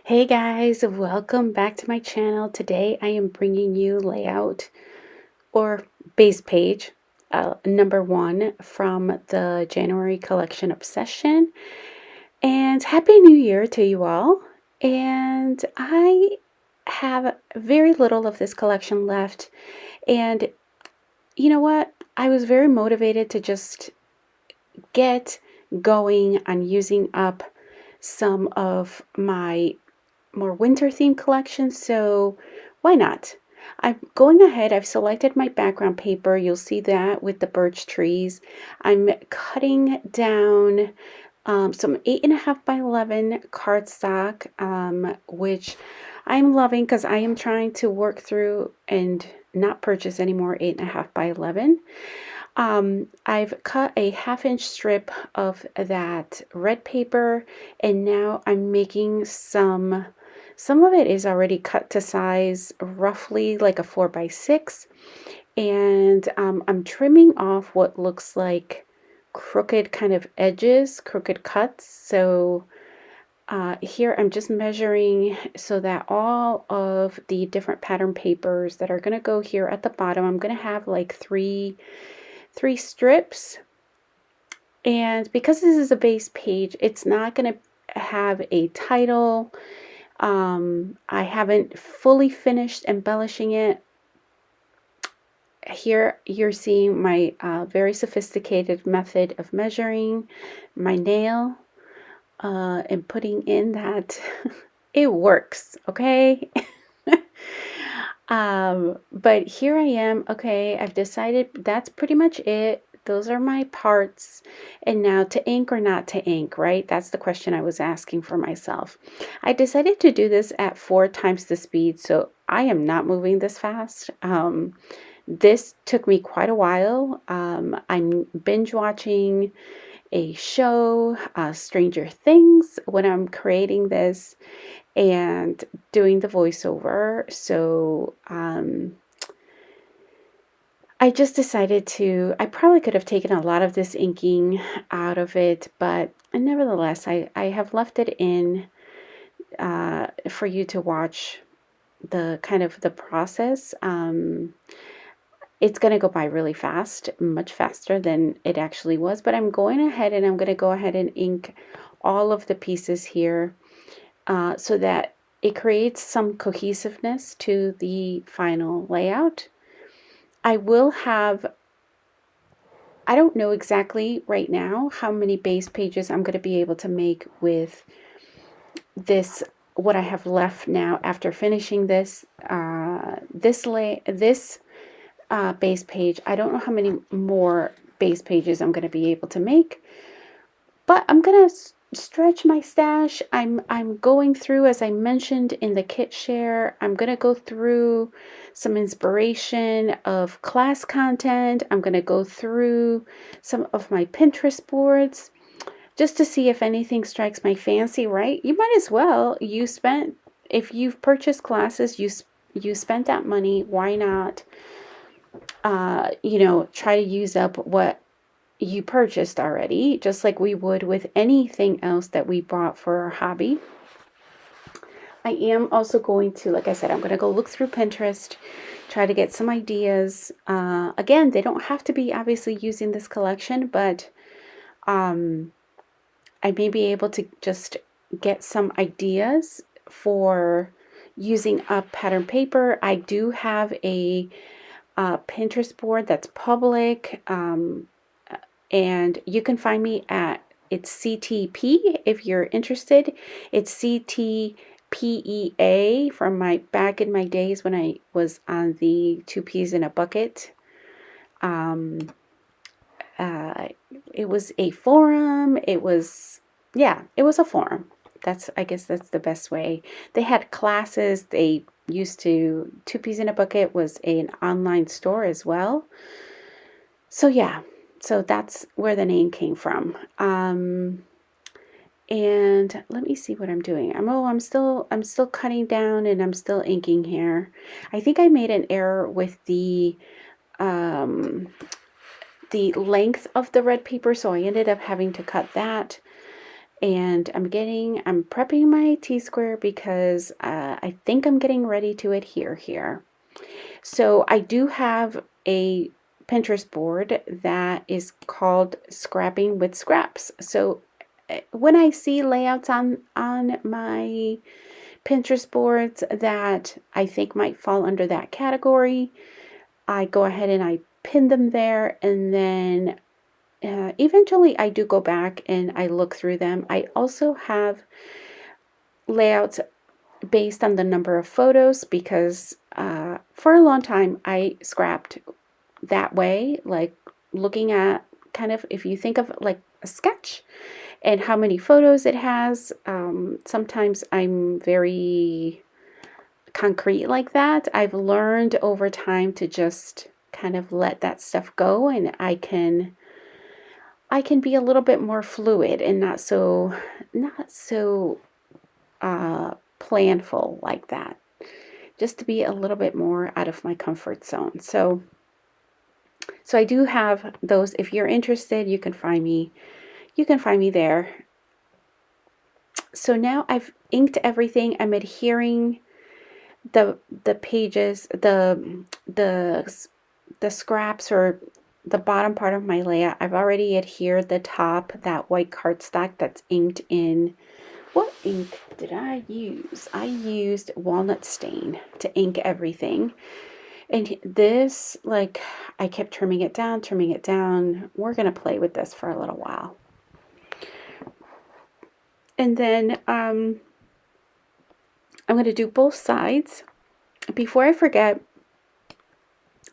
Hey guys, welcome back to my channel. Today I am bringing you layout or base page number 1 from the January collection Obsession. And Happy New Year to you all. And I have very little of this collection left. And you know what? I was very motivated to just get going on using up some of my more winter themed collection, so why not? I'm going ahead, I've selected my background paper. You'll see that with the birch trees. I'm cutting down some 8.5 by 11 cardstock, which I'm loving because I am trying to work through and not purchase any more 8.5 by 11. I've cut a 1/2 inch strip of that red paper, and now I'm making some of it is already cut to size roughly like a 4 by 6, and I'm trimming off what looks like crooked kind of edges, crooked cuts. So here I'm just measuring so that all of the different pattern papers that are going to go here at the bottom, I'm going to have like three strips. And because this is a base page, it's not going to have a title. I haven't fully finished embellishing it. Here you're seeing my very sophisticated method of measuring my nail and putting in that it works, okay? But here I am. Okay, I've decided that's pretty much it. Those are my parts. And now, to ink or not to ink, right? That's the question I was asking for myself. I decided to do this at 4 times the speed, so I am not moving this fast. This took me quite a while. I'm binge watching a show, Stranger Things, when I'm creating this and doing the voiceover. So I just decided to, I probably could have taken a lot of this inking out of it, but nevertheless, I have left it in for you to watch the kind of the process. It's going to go by really fast, much faster than it actually was, but I'm going ahead and I'm going to go ahead and ink all of the pieces here so that it creates some cohesiveness to the final layout. I will have, I don't know exactly right now how many base pages I'm going to be able to make with this, what I have left now after finishing this base page. I don't know how many more base pages I'm going to be able to make, but I'm going to stretch my stash. I'm going through, as I mentioned in the kit share, I'm going to go through some inspiration of class content. I'm going to go through some of my Pinterest boards just to see if anything strikes my fancy, right? You might as well. If you've purchased classes, you spent that money, why not try to use up what you purchased already, just like we would with anything else that we bought for our hobby. I am also going to, like I said, I'm going to go look through Pinterest, try to get some ideas. Again, they don't have to be obviously using this collection, but I may be able to just get some ideas for using up pattern paper. I do have a Pinterest board that's public, and you can find me at, it's CTP if you're interested. It's CTPEA from back in my days when I was on the 2 peas in a bucket. It was a forum. It was a forum. I guess that's the best way. They had classes. They used to, 2 peas in a bucket was an online store as well. So yeah. So that's where the name came from. And let me see what I'm doing. I'm still cutting down and I'm still inking here. I think I made an error with the length of the red paper, so I ended up having to cut that. And I'm prepping my T-square because I think I'm getting ready to adhere here. So I do have a Pinterest board that is called Scrapping with Scraps. So when I see layouts on my Pinterest boards that I think might fall under that category, I go ahead and I pin them there, and then eventually I do go back and I look through them. I also have layouts based on the number of photos because for a long time I scrapped that way, like looking at kind of, if you think of like a sketch and how many photos it has. Sometimes I'm very concrete like that. I've learned over time to just kind of let that stuff go, and I can be a little bit more fluid and not so planful like that, just to be a little bit more out of my comfort zone. So I do have those. If you're interested, you can find me there. So now I've inked everything. I'm adhering the pages, the scraps, or the bottom part of my layout. I've already adhered the top, that white cardstock that's inked in. What ink did I use? I used walnut stain to ink everything. And this, like, I kept trimming it down. We're going to play with this for a little while. And then I'm going to do both sides. Before I forget,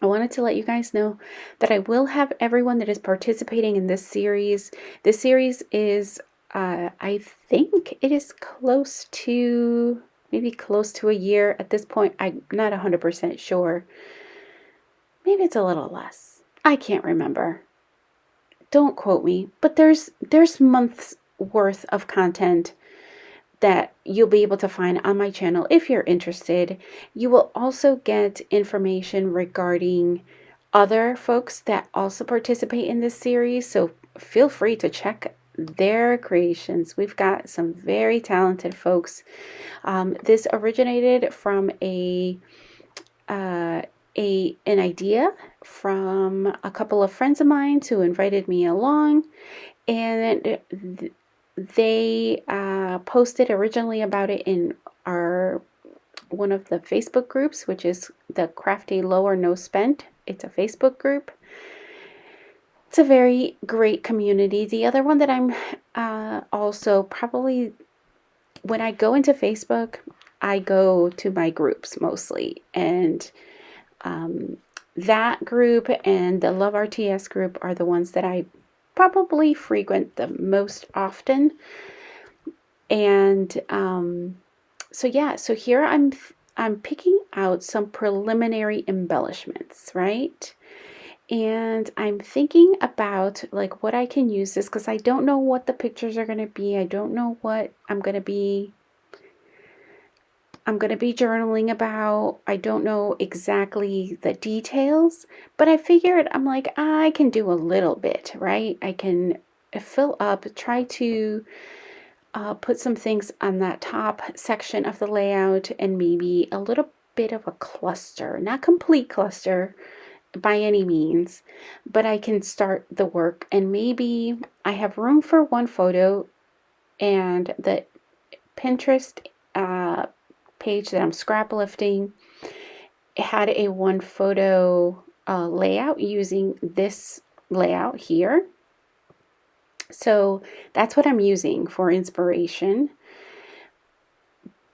I wanted to let you guys know that I will have everyone that is participating in this series. This series is, I think it is maybe close to a year at this point. I'm not 100% sure. Maybe it's a little less. I can't remember. Don't quote me, but there's months worth of content that you'll be able to find on my channel if you're interested. You will also get information regarding other folks that also participate in this series, so feel free to check their creations. We've got some very talented folks. This originated from an idea from a couple of friends of mine who invited me along, and they posted originally about it in one of the Facebook groups, which is the Crafty Low or No Spent. It's a Facebook group. It's a very great community. The other one that I'm also probably, when I go into Facebook, I go to my groups mostly, and that group and the Love RTS group are the ones that I probably frequent the most often. And so yeah, so here I'm picking out some preliminary embellishments, right? And I'm thinking about like what I can use this, because I don't know what the pictures are going to be. I don't know what I'm going to be journaling about. I don't know exactly the details, but I figured, I'm like, I can do a little bit, right? I can fill up, try to put some things on that top section of the layout, and maybe a little bit of a cluster, not complete cluster by any means, but I can start the work. And maybe I have room for one photo, and the Pinterest page that I'm scrap lifting, it had a one photo layout using this layout here. So that's what I'm using for inspiration,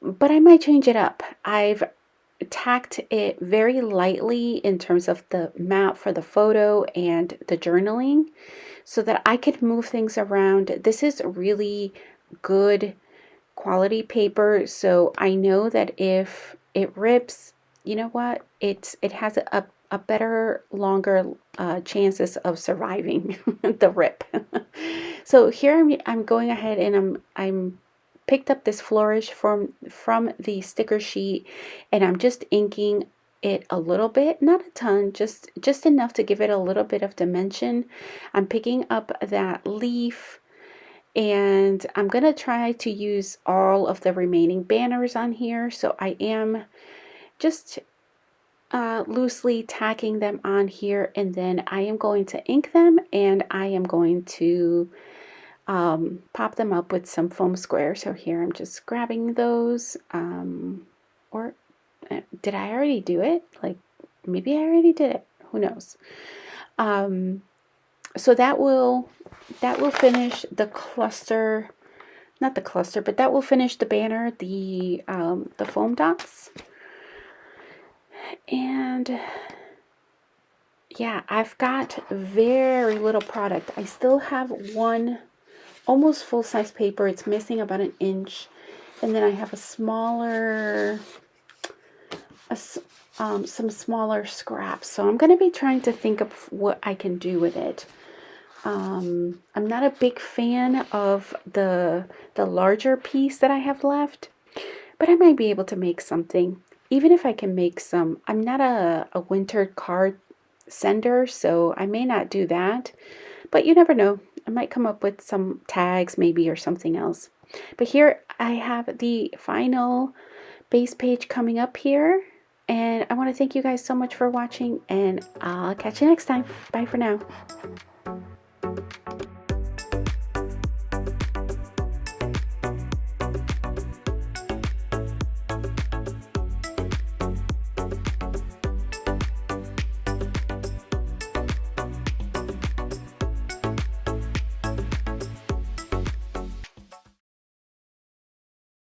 but I might change it up. I've tacked it very lightly in terms of the map for the photo and the journaling, so that I could move things around. This is really good quality paper, so I know that if it rips, you know what, it has a better, longer chances of surviving the rip. So here I'm going ahead and I'm picked up this flourish from the sticker sheet, and I'm just inking it a little bit, not a ton, just enough to give it a little bit of dimension. I'm picking up that leaf, And I'm going to try to use all of the remaining banners on here. So I am just loosely tacking them on here, and then I am going to ink them, and I am going to pop them up with some foam square. So here I'm just grabbing those, or did I already do it? Like maybe I already did it, who knows. So that will finish the cluster, not the cluster, but that will finish the banner, the foam dots. And yeah, I've got very little product. I still have one almost full-size paper. It's missing about an inch. And then I have a smaller, some smaller scraps. So I'm going to be trying to think of what I can do with it. I'm not a big fan of the larger piece that I have left, but I might be able to make something. Even if I can make some, I'm not a winter card sender, so I may not do that, but you never know. I might come up with some tags maybe or something else. But here I have the final base page coming up here, and I want to thank you guys so much for watching, and I'll catch you next time. Bye for now.